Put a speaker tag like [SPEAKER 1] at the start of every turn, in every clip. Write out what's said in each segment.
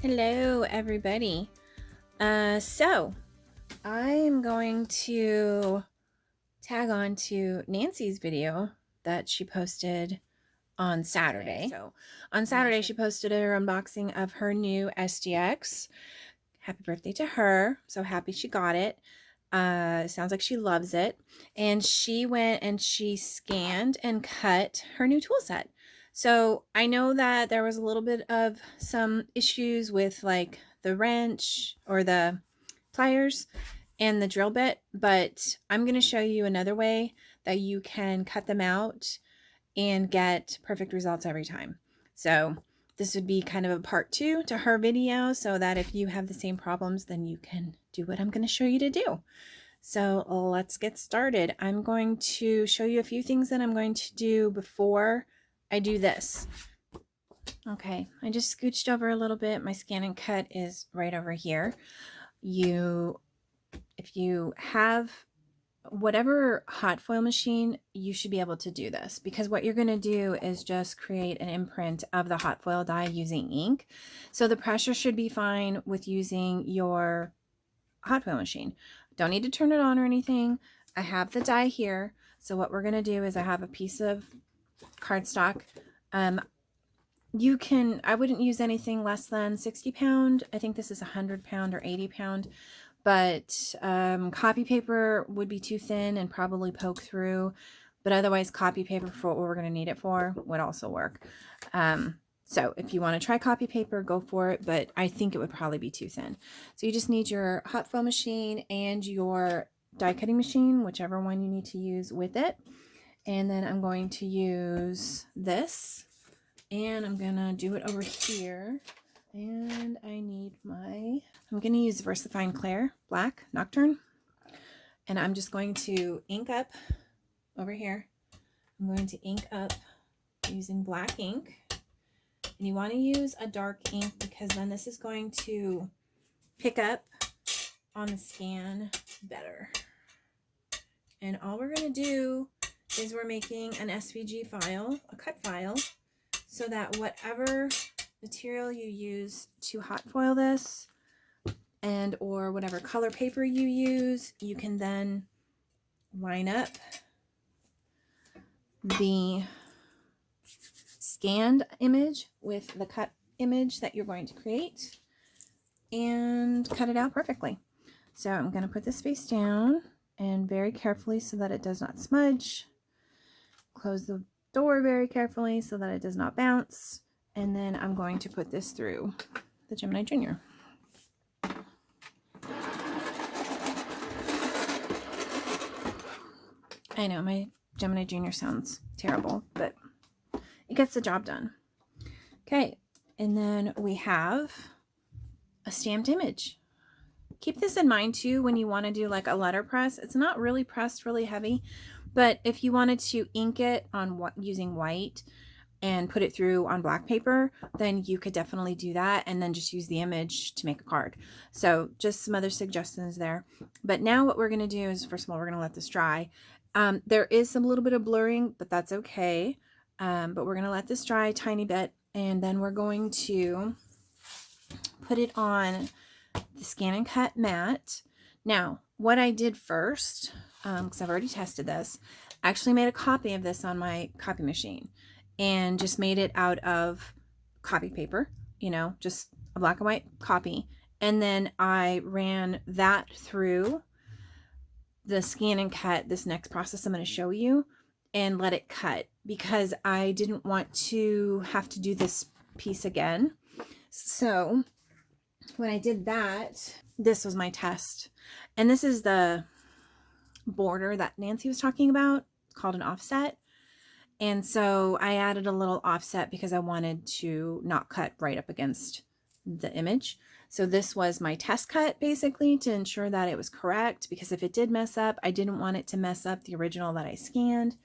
[SPEAKER 1] Hello, everybody. So I am going to tag on to Nancy's video that she posted on Saturday. So on Saturday, she posted her unboxing of her new SDX. Happy birthday to her. So happy she got it. Sounds like she loves it. And she went and she scanned and cut her new tool set. So I know that there was a little bit of some issues with like the wrench or the pliers and the drill bit, but I'm going to show you another way that you can cut them out and get perfect results every time. So this would be kind of a part 2 to her video, so that if you have the same problems, then you can do what I'm going to show you to do. So let's get started. I'm going to show you a few things that I'm going to do before I do this. Okay, I just scooched over a little bit. My scan and cut is right over here. If you have whatever hot foil machine, you should be able to do this, because what you're going to do is just create an imprint of the hot foil die using ink. So the pressure should be fine with using your hot foil machine. Don't need to turn it on or anything. I have the die here. So what we're going to do is I have a piece of cardstock. I wouldn't use anything less than 60 pound. I think this is 100 pound or 80 pound. But copy paper would be too thin and probably poke through. But otherwise, copy paper for what we're going to need it for would also work. So if you want to try copy paper, go for it. But I think it would probably be too thin. So you just need your hot foil machine and your die cutting machine, whichever one you need to use with it. And then I'm going to use this. And I'm going to do it over here. And I need I'm going to use VersaFine Clair Black Nocturne. And I'm just going to ink up over here. I'm going to ink up using black ink. And you want to use a dark ink, because then this is going to pick up on the scan better. And all we're going to do is we're making an SVG file, a cut file, so that whatever material you use to hot foil this, and or whatever color paper you use, you can then line up the scanned image with the cut image that you're going to create and cut it out perfectly. So I'm going to put this face down and very carefully so that it does not smudge. Close the door very carefully so that it does not bounce. And then I'm going to put this through the Gemini Junior. I know my Gemini Junior sounds terrible, but it gets the job done. Okay, and then we have a stamped image. Keep this in mind too when you want to do like a letterpress. It's not really pressed really heavy, but if you wanted to ink it on using white and put it through on black paper, then you could definitely do that and then just use the image to make a card. So just some other suggestions there. But now what we're going to do is, first of all, we're going to let this dry. There is some little bit of blurring, but that's okay. But we're going to let this dry a tiny bit, and then we're going to put it on the scan and cut mat. Now, what I did first, because I've already tested this, I actually made a copy of this on my copy machine and just made it out of copy paper, just a black and white copy. And then I ran that through the scan and cut, this next process I'm going to show you, and let it cut, because I didn't want to have to do this piece again. So when I did that, this was my test. And this is the border that Nancy was talking about, called an offset. And so I added a little offset because I wanted to not cut right up against the image. So this was my test cut, basically, to ensure that it was correct, because if it did mess up, I didn't want it to mess up the original that I scanned.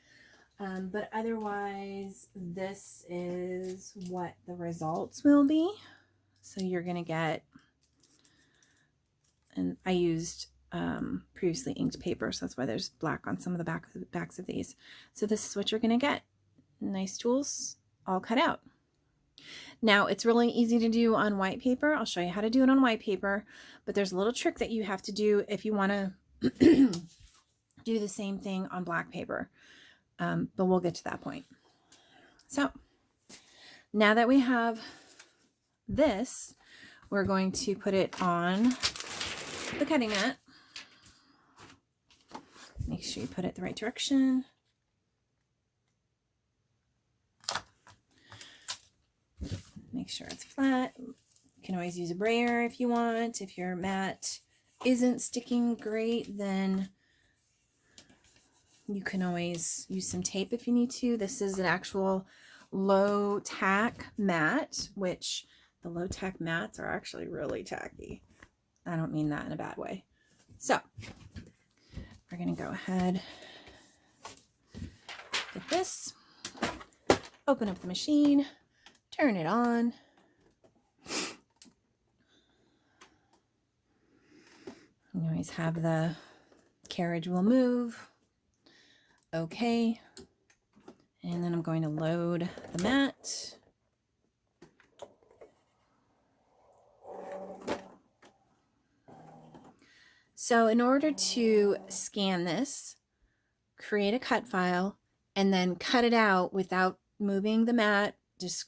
[SPEAKER 1] But otherwise, this is what the results will be. So you're going to get, and I used previously inked paper, so that's why there's black on some of the backs of these. So this is what you're going to get. Nice tools all cut out. Now, it's really easy to do on white paper. I'll show you how to do it on white paper, but there's a little trick that you have to do if you want to do the same thing on black paper. But we'll get to that point. So now that we have this, we're going to put it on the cutting mat. Make sure you put it the right direction. Make sure it's flat. You can always use a brayer if you want. If your mat isn't sticking great, then you can always use some tape if you need to. This is an actual low tack mat, which the low tack mats are actually really tacky. I don't mean that in a bad way. So we're going to go ahead, get this, open up the machine, turn it on. You always have the carriage will move. Okay. And then I'm going to load the mat. So in order to scan this, create a cut file, and then cut it out without moving the mat, just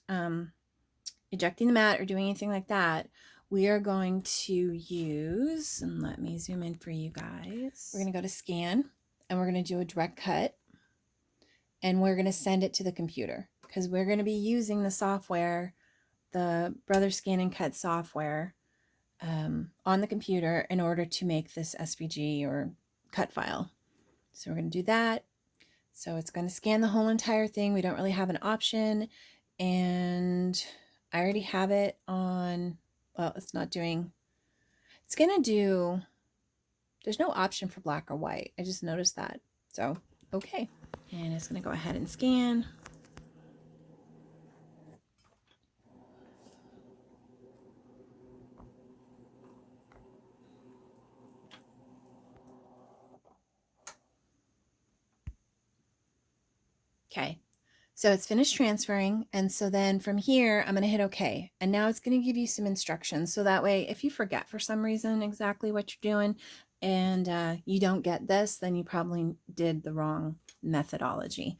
[SPEAKER 1] ejecting the mat or doing anything like that, we are going to use, and let me zoom in for you guys. We're going to go to scan, and we're going to do a direct cut, and we're going to send it to the computer because we're going to be using the software, the Brother Scan and Cut software on the computer in order to make this SVG or cut file. So we're going to do that. So it's going to scan the whole entire thing. We don't really have an option, and I already have it on, well, it's not doing, it's going to do, there's no option for black or white. I just noticed that. So, okay. And it's going to go ahead and scan. Okay, so it's finished transferring, and so then from here I'm going to hit OK, and now it's going to give you some instructions, so that way if you forget for some reason exactly what you're doing and you don't get this, then you probably did the wrong methodology.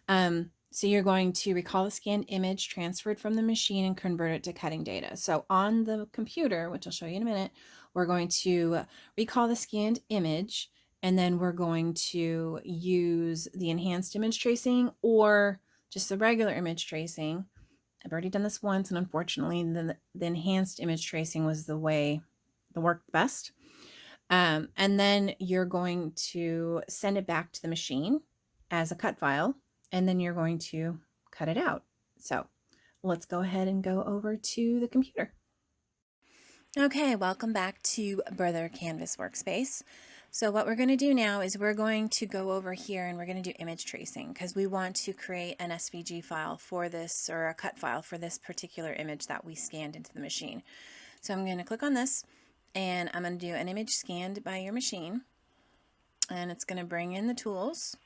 [SPEAKER 1] So you're going to recall the scanned image transferred from the machine and convert it to cutting data. So on the computer, which I'll show you in a minute, we're going to recall the scanned image, and then we're going to use the enhanced image tracing or just the regular image tracing. I've already done this once, and unfortunately the enhanced image tracing was the way that worked best. And then you're going to send it back to the machine as a cut file, and then you're going to cut it out. So let's go ahead and go over to the computer. Okay, welcome back to Brother Canvas Workspace. So what we're going to do now is we're going to go over here and we're going to do image tracing because we want to create an SVG file for this, or a cut file for this particular image that we scanned into the machine. So I'm going to click on this, and I'm going to do an image scanned by your machine, and it's going to bring in the tools.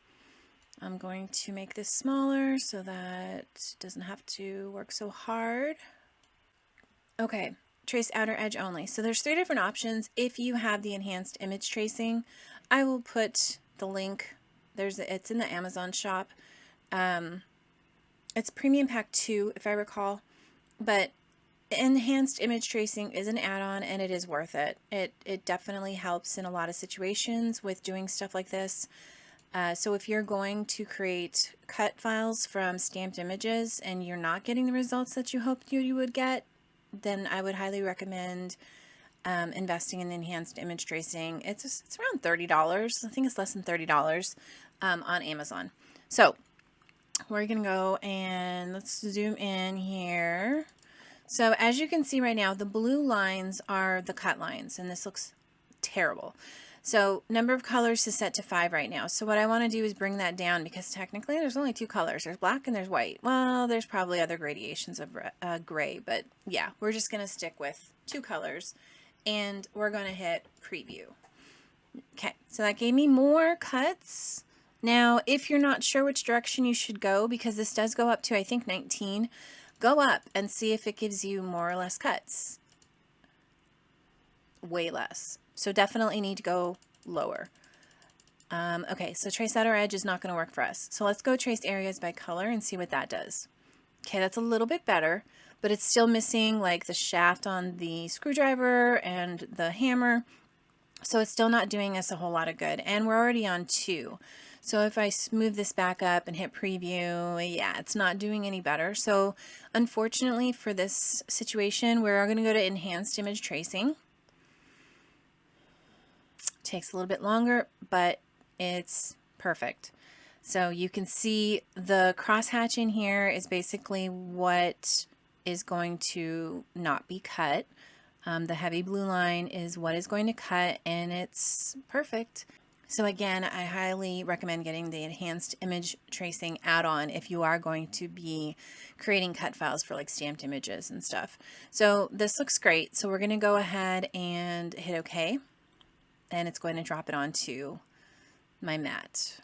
[SPEAKER 1] I'm going to make this smaller so that it doesn't have to work so hard. Okay. Trace outer edge only. So there's 3 different options. If you have the enhanced image tracing, I will put the link. It's in the Amazon shop. It's Premium Pack 2, if I recall, but enhanced image tracing is an add-on, and it is worth it. It definitely helps in a lot of situations with doing stuff like this. So if you're going to create cut files from stamped images and you're not getting the results that you hoped you would get, then I would highly recommend investing in enhanced image tracing. It's around $30. I think it's less than $30 on Amazon. So we're going to go and let's zoom in here. So as you can see right now, the blue lines are the cut lines, and this looks terrible. So number of colors is set to 5 right now. So what I want to do is bring that down, because technically there's only 2 colors. There's black and there's white. Well, there's probably other gradations of gray, but yeah, we're just going to stick with 2 colors, and we're going to hit preview. Okay, so that gave me more cuts. Now, if you're not sure which direction you should go, because this does go up to, I think, 19, Go up and see if it gives you more or less cuts. Way less. So definitely need to go lower. Okay, so trace outer edge is not going to work for us. So let's go trace areas by color and see what that does. Okay, that's a little bit better, but it's still missing like the shaft on the screwdriver and the hammer. So it's still not doing us a whole lot of good. And we're already on 2. So if I move this back up and hit preview, yeah, it's not doing any better. So unfortunately for this situation, we're going to go to enhanced image tracing. Takes a little bit longer, but it's perfect. So you can see the crosshatch in here is basically what is going to not be cut. The heavy blue line is what is going to cut, and it's perfect. So again, I highly recommend getting the enhanced image tracing add-on if you are going to be creating cut files for like stamped images and stuff. So this looks great. So we're going to go ahead and hit OK, and it's going to drop it onto my mat.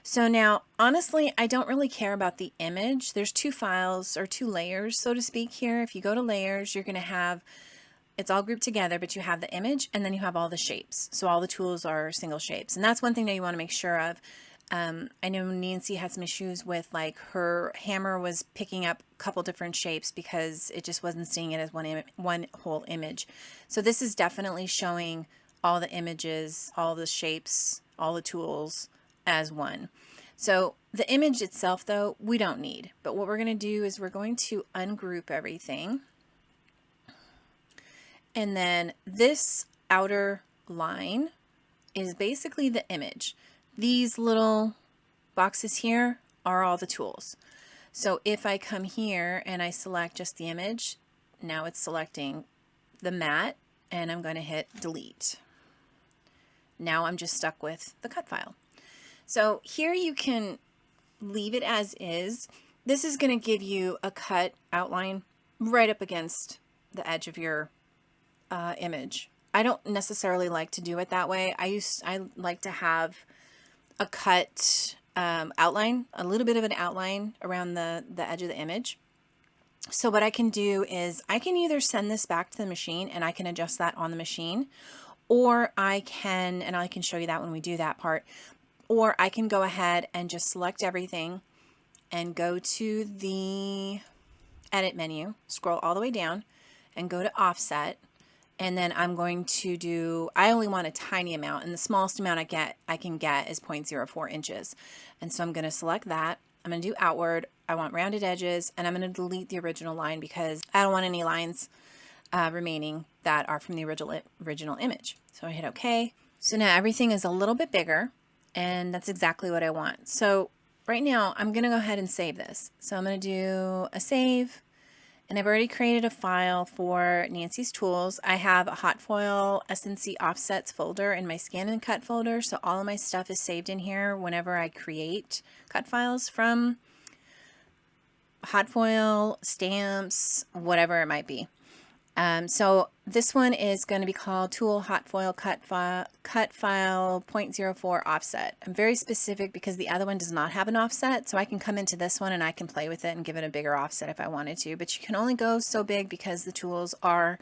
[SPEAKER 1] So now, honestly, I don't really care about the image. There's 2 files or 2 layers, so to speak here. If you go to layers, you're going to have, it's all grouped together, but you have the image and then you have all the shapes. So all the tools are single shapes. And that's one thing that you want to make sure of. I know Nancy had some issues with like her hammer was picking up a couple different shapes because it just wasn't seeing it as one whole image. So this is definitely showing all the images, all the shapes, all the tools as one. So the image itself though, we don't need, but what we're going to do is we're going to ungroup everything. And then this outer line is basically the image. These little boxes here are all the tools. So if I come here and I select just the image, now it's selecting the mat, and I'm going to hit delete. Now I'm just stuck with the cut file. So here you can leave it as is. This is going to give you a cut outline right up against the edge of your image. I don't necessarily like to do it that way. I like to have a cut outline, a little bit of an outline around the edge of the image. So what I can do is I can either send this back to the machine and I can adjust that on the machine, or I can, and I can show you that when we do that part, or I can go ahead and just select everything and go to the edit menu, scroll all the way down and go to offset. And then I'm going to do, I only want a tiny amount, and the smallest amount I can get is 0.04 inches. And so I'm going to select that. I'm going to do outward. I want rounded edges, and I'm going to delete the original line because I don't want any lines remaining that are from the original image. So I hit OK. So now everything is a little bit bigger, and that's exactly what I want. So right now I'm going to go ahead and save this. So I'm going to do a save. And I've already created a file for Nancy's tools. I have a hot foil SNC offsets folder in my scan and cut folder. So all of my stuff is saved in here whenever I create cut files from hot foil, stamps, whatever it might be. So this one is going to be called Tool Hot Foil Cut File 0.04 Offset. I'm very specific because the other one does not have an offset, so I can come into this one and I can play with it and give it a bigger offset if I wanted to. But you can only go so big because the tools are,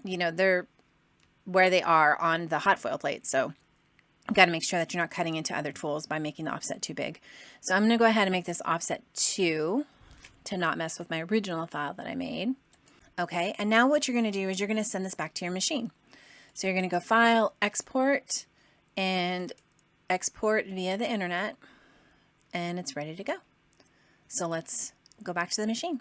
[SPEAKER 1] you know, they're where they are on the hot foil plate. So you've got to make sure that you're not cutting into other tools by making the offset too big. So I'm going to go ahead and make this offset 2 to not mess with my original file that I made. Okay, and now what you're going to do is you're going to send this back to your machine. So you're going to go File, Export, and export via the internet, and it's ready to go. So let's go back to the machine.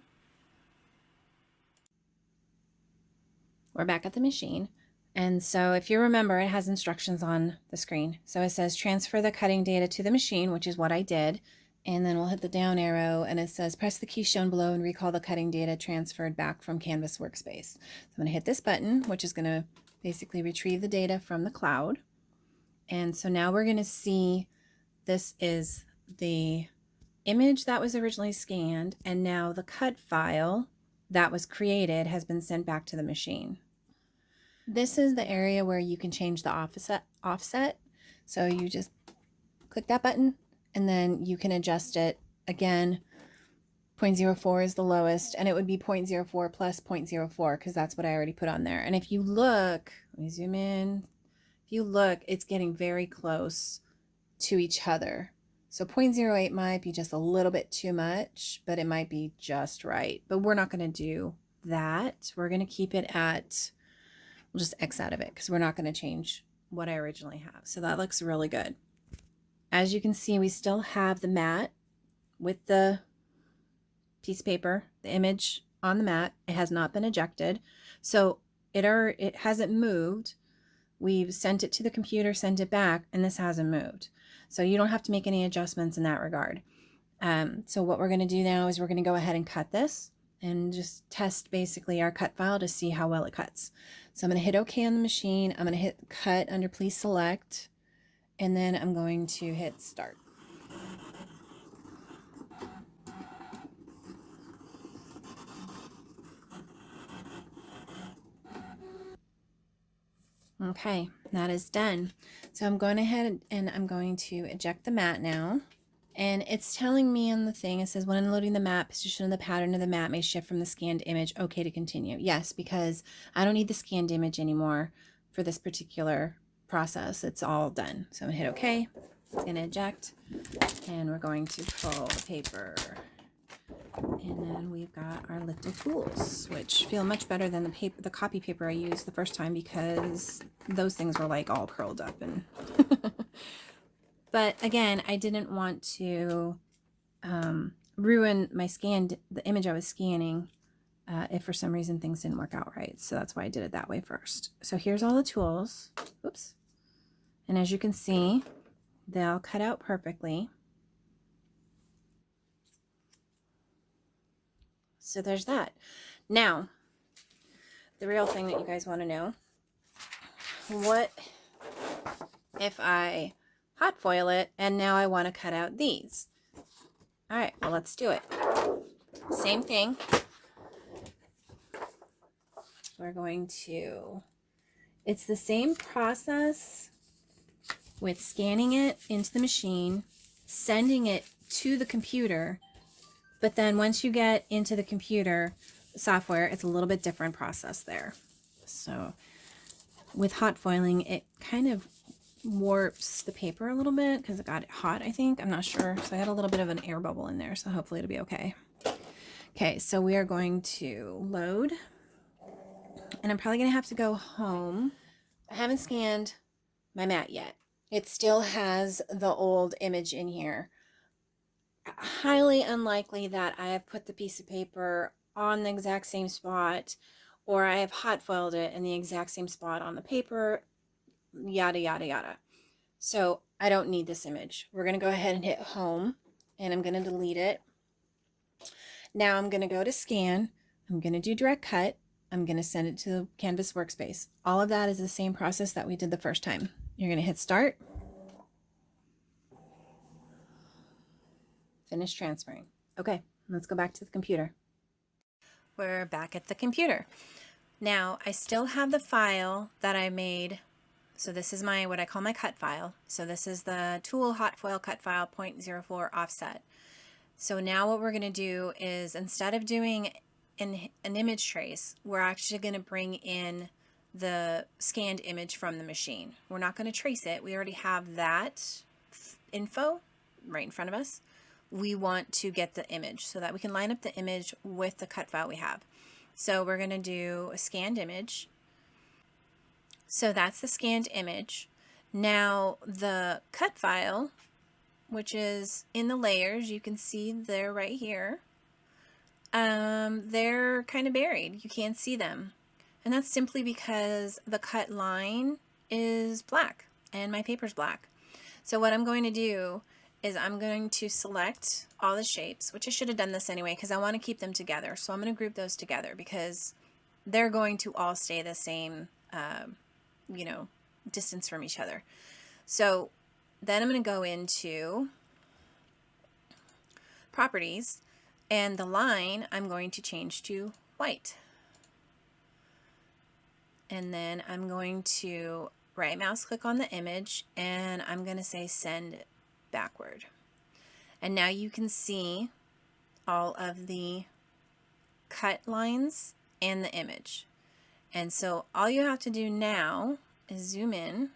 [SPEAKER 1] We're back at the machine, and so if you remember, it has instructions on the screen. So it says transfer the cutting data to the machine, which is what I did. And then we'll hit the down arrow and it says press the key shown below and recall the cutting data transferred back from Canvas Workspace. So I'm going to hit this button, which is going to basically retrieve the data from the cloud. And so now we're going to see this is the image that was originally scanned, and now the cut file that was created has been sent back to the machine. This is the area where you can change the offset. So you just click that button, and then you can adjust it again 0.04 is the lowest, and it would be 0.04 plus 0.04 because that's what I already put on there. And if you look, let me zoom in. If you look, it's getting very close to each other. So 0.08 might be just a little bit too much, but it might be just right. But we're not going to do that. We're going to keep it at, we'll just X out of it because we're not going to change what I originally have. So that looks really good. As you can see, we still have the mat with the piece of paper, the image on the mat. It has not been ejected. So it hasn't moved. We've sent it to the computer, sent it back, and this hasn't moved. So you don't have to make any adjustments in that regard. So what we're going to do now is we're going to go ahead and cut this and just test basically our cut file to see how well it cuts. So I'm going to hit OK on the machine. I'm going to hit cut under please select, and then I'm going to hit start. Okay, that is done. So I'm going ahead and I'm going to eject the mat now. And it's telling me on the thing, it says when unloading the mat, position of the pattern of the mat may shift from the scanned image. Okay to continue. Yes, because I don't need the scanned image anymore for this particular process. It's all done. So I'm gonna hit OK. It's gonna eject, and we're going to pull the paper. And then we've got our little tools, which feel much better than the copy paper I used the first time because those things were like all curled up. And but again, I didn't want to ruin the image I was scanning if for some reason things didn't work out right. So that's why I did it that way first. So here's all the tools. Oops. And as you can see, they'll cut out perfectly. So there's that. Now, the real thing that you guys want to know, what if I hot foil it and now I want to cut out these? All right, well, let's do it. Same thing. We're going to, it's the same process with scanning it into the machine, sending it to the computer. But then once you get into the computer software, it's a little bit different process there. So with hot foiling, it kind of warps the paper a little bit because it got hot, I think. I'm not sure. So I had a little bit of an air bubble in there, so hopefully it'll be okay. Okay, so we are going to load. And I'm probably going to have to go home. I haven't scanned my mat yet. It still has the old image in here. Highly unlikely that I have put the piece of paper on the exact same spot, or I have hot foiled it in the exact same spot on the paper, yada, yada, yada. So I don't need this image. We're going to go ahead and hit home, and I'm going to delete it. Now I'm going to go to scan. I'm going to do direct cut. I'm going to send it to the Canvas workspace. All of that is the same process that we did the first time. You're going to hit start. Finish transferring. Okay, let's go back to the computer. We're back at the computer. Now, I still have the file that I made. So this is my, what I call my cut file. So this is the tool hot foil cut file 0.04 offset. So now what we're going to do is, instead of doing an image trace, we're actually going to bring in the scanned image from the machine. We're not going to trace it. We already have that info right in front of us. We want to get the image so that we can line up the image with the cut file we have. So we're going to do a scanned image. So that's the scanned image. Now the cut file, which is in the layers, you can see they're right here. They're kind of buried. You can't see them. And that's simply because the cut line is black and my paper's black. So what I'm going to do is I'm going to select all the shapes, which I should have done this anyway because I want to keep them together. So I'm going to group those together because they're going to all stay the same, distance from each other. So then I'm going to go into properties, and the line I'm going to change to white. And then I'm going to right mouse click on the image and I'm going to say send backward. And now you can see all of the cut lines and the image. And so all you have to do now is zoom in.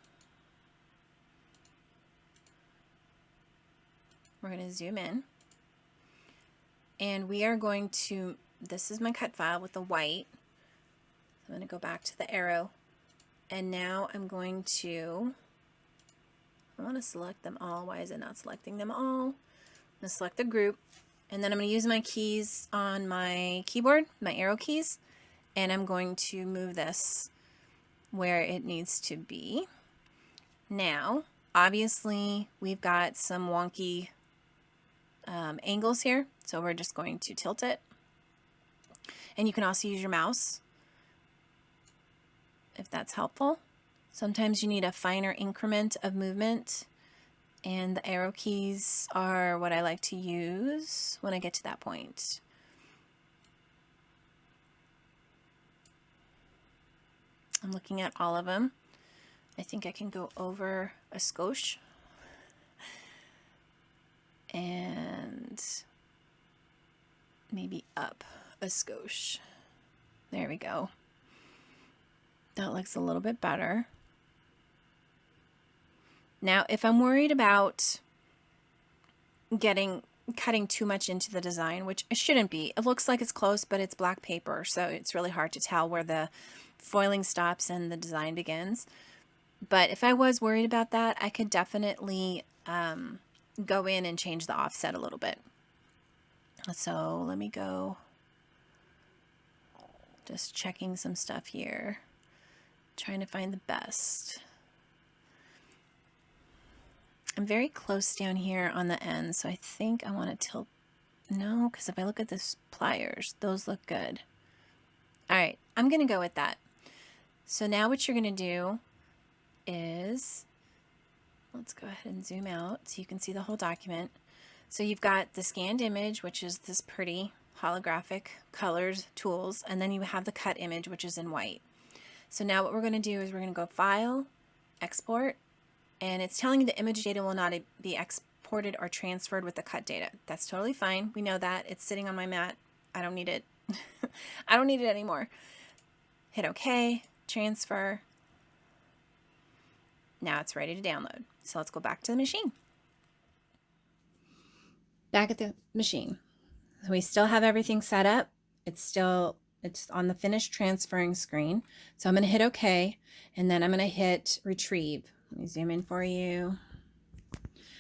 [SPEAKER 1] We're going to zoom in. And we are going to, this is my cut file with the white. I'm going to go back to the arrow. And now I'm going to, I want to select them all. Why is it not selecting them all? I'm going to select the group. And then I'm going to use my keys on my keyboard, my arrow keys. And I'm going to move this where it needs to be. Now, obviously, we've got some wonky angles here. So we're just going to tilt it. And you can also use your mouse if that's helpful. Sometimes you need a finer increment of movement, and the arrow keys are what I like to use when I get to that point. I'm looking at all of them. I think I can go over a skosh and maybe up a skosh. There we go. That looks a little bit better. Now, if I'm worried about cutting too much into the design, which it shouldn't be, it looks like it's close, but it's black paper, so it's really hard to tell where the foiling stops and the design begins. But if I was worried about that, I could definitely go in and change the offset a little bit. So let me go, just checking some stuff here. Trying to find the best. I'm very close down here on the end, so I think I want to tilt. No, because if I look at the pliers, those look good. All right, I'm going to go with that. So now what you're going to do is, let's go ahead and zoom out so you can see the whole document. So you've got the scanned image, which is this pretty holographic colors tools, and then you have the cut image, which is in white. So now what we're going to do is we're going to go File, Export, and it's telling you the image data will not be exported or transferred with the cut data. That's totally fine. We know that. It's sitting on my mat. I don't need it. I don't need it anymore. Hit OK, transfer. Now it's ready to download. So let's go back to the machine. Back at the machine. So we still have everything set up. It's on the finished transferring screen. So I'm going to hit OK, and then I'm going to hit retrieve. Let me zoom in for you.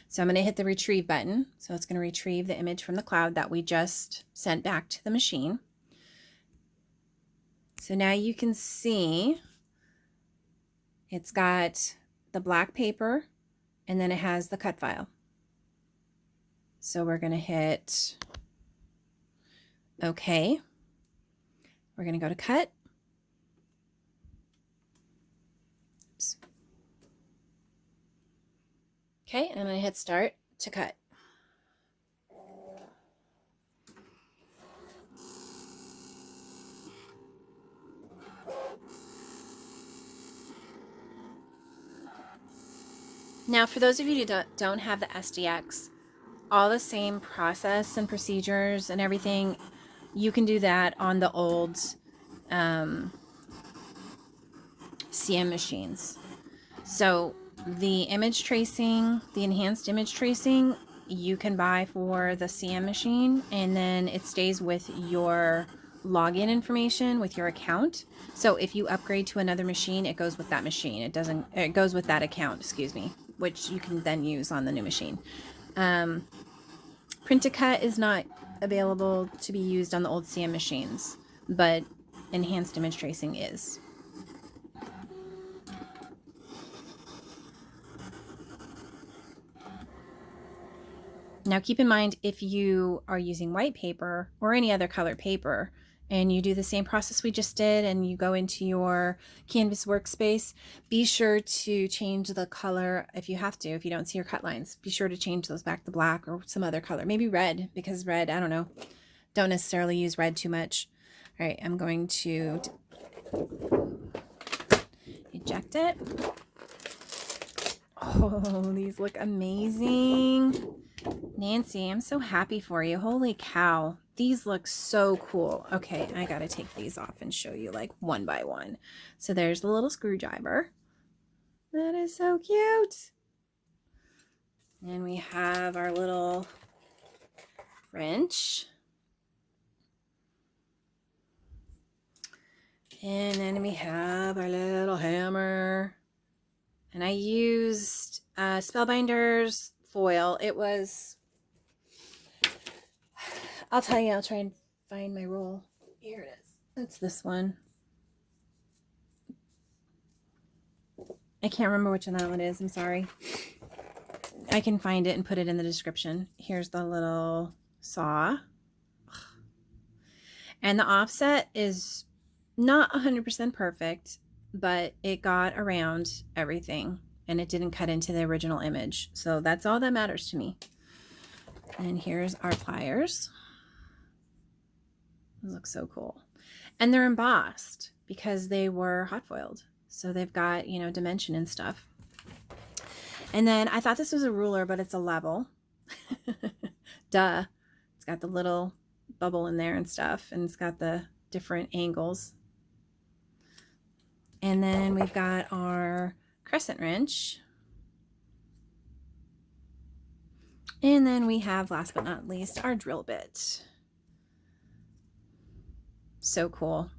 [SPEAKER 1] So I'm going to hit the retrieve button. So it's going to retrieve the image from the cloud that we just sent back to the machine. So now you can see it's got the black paper, and then it has the cut file. So we're going to hit OK. We're going to go to cut. Oops. Okay, and I'm going to hit start to cut. Now, for those of you who don't have the SDX, all the same process and procedures and everything, you can do that on the old CM machines. So the image tracing, the enhanced image tracing, you can buy for the CM machine, and then it stays with your login information with your account. So if you upgrade to another machine, it goes with that machine. It goes with that account, excuse me, which you can then use on the new machine. Print to cut is not available to be used on the old CM machines, but enhanced image tracing is. Now keep in mind, if you are using white paper or any other color paper, and you do the same process we just did, and you go into your Canvas workspace, be sure to change the color if you have to. If you don't see your cut lines, be sure to change those back to black or some other color, maybe red, because red, I don't know, don't necessarily use red too much. All right, I'm going to eject it. Oh, these look amazing. Nancy, I'm so happy for you. Holy cow. These look so cool. Okay, I gotta take these off and show you like one by one. So there's the little screwdriver. That is so cute. And we have our little wrench. And then we have our little hammer. And I used Spellbinders foil. It was, I'll tell you, I'll try and find my roll. Here it is. It's this one. I can't remember which one that one is. I'm sorry. I can find it and put it in the description. Here's the little saw. And the offset is not 100% perfect, but it got around everything and it didn't cut into the original image. So that's all that matters to me. And here's our pliers. Those look so cool. And they're embossed because they were hot foiled. So they've got, you know, dimension and stuff. And then I thought this was a ruler, but it's a level. Duh. It's got the little bubble in there and stuff, and it's got the different angles. And then we've got our crescent wrench. And then we have, last but not least, our drill bit. So cool.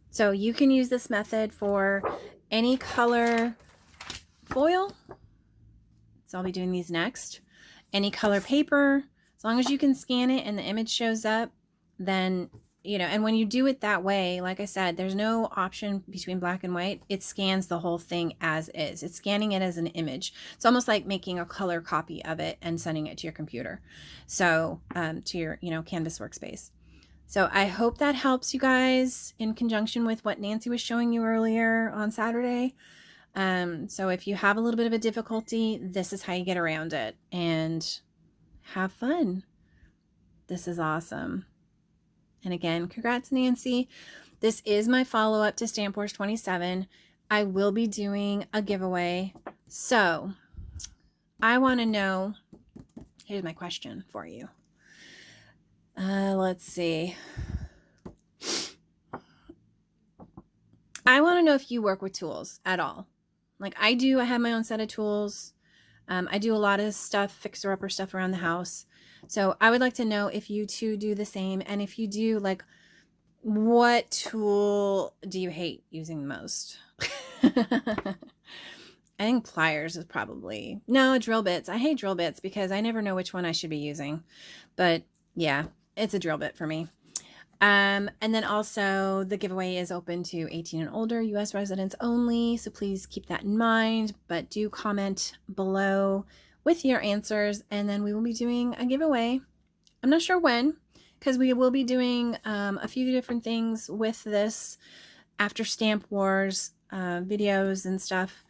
[SPEAKER 1] So you can use this method for any color foil. So I'll be doing these next. Any color paper, as long as you can scan it and the image shows up, then, you know, and when you do it that way, like I said, there's no option between black and white. It scans the whole thing as is. It's scanning it as an image. It's almost like making a color copy of it and sending it to your computer. So to your, you know, Canvas workspace. So I hope that helps you guys in conjunction with what Nancy was showing you earlier on Saturday. So if you have a little bit of a difficulty, this is how you get around it and have fun. This is awesome. And again, congrats, Nancy. This is my follow-up to Stamp Wars 27. I will be doing a giveaway. So I want to know, here's my question for you. Let's see. I want to know if you work with tools at all. Like I do, I have my own set of tools. I do a lot of stuff, fixer-upper stuff around the house. So I would like to know if you too do the same. And if you do, like, what tool do you hate using the most? I think pliers is probably, no, drill bits. I hate drill bits because I never know which one I should be using. But yeah, it's a drill bit for me. And then also the giveaway is open to 18 and older US residents only. So please keep that in mind, but do comment below with your answers. And then we will be doing a giveaway. I'm not sure when, because we will be doing a few different things with this after Stamp Wars videos and stuff,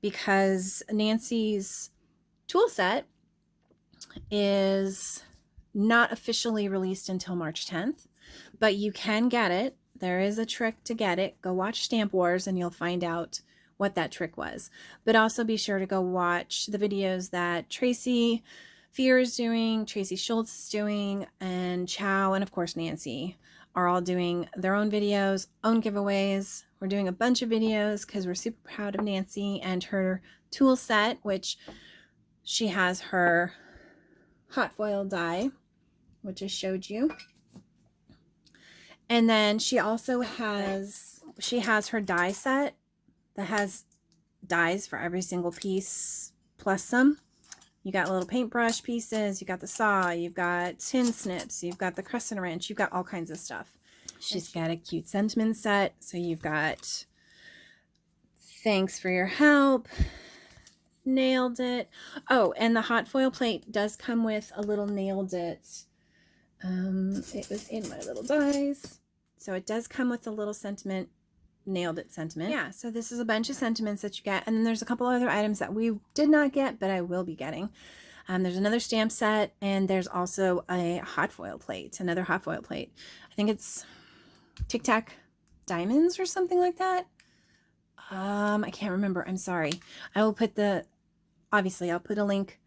[SPEAKER 1] because Nancy's tool set is not officially released until March 10th. But you can get it. There is a trick to get it. Go watch Stamp Wars and you'll find out what that trick was. But also be sure to go watch the videos that Tracy Fear is doing, Tracy Schultz is doing, and Chow, and of course Nancy are all doing their own videos, own giveaways. We're doing a bunch of videos because we're super proud of Nancy and her tool set, which she has her hot foil die, which I showed you. And then she also has, her die set that has dies for every single piece plus some. You got little paintbrush pieces, you got the saw, you've got tin snips, you've got the crescent wrench, you've got all kinds of stuff. She's got a cute sentiment set. So you've got thanks for your help, nailed it. Oh, and the hot foil plate does come with a little nailed it. It was in my little dies. So it does come with a little sentiment, nailed it sentiment. Yeah, so this is a bunch of sentiments that you get. And then there's a couple other items that we did not get, but I will be getting. There's another stamp set, and there's also a hot foil plate, another hot foil plate. I think it's Tic Tac Diamonds or something like that. I can't remember. I'm sorry. I will put obviously I'll put a link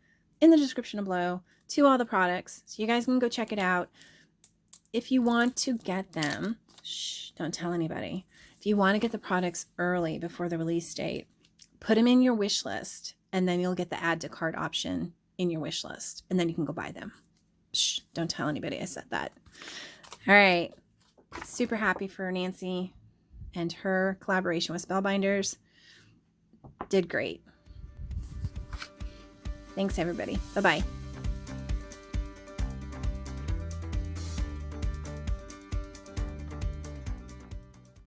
[SPEAKER 1] in the description below to all the products. So you guys can go check it out. If you want to get them, shh, don't tell anybody. If you want to get the products early before the release date, put them in your wish list, and then you'll get the add to cart option in your wish list, and then you can go buy them. Shh, don't tell anybody I said that. All right. Super happy for Nancy and her collaboration with Spellbinders. Did great. Thanks, everybody. Bye-bye.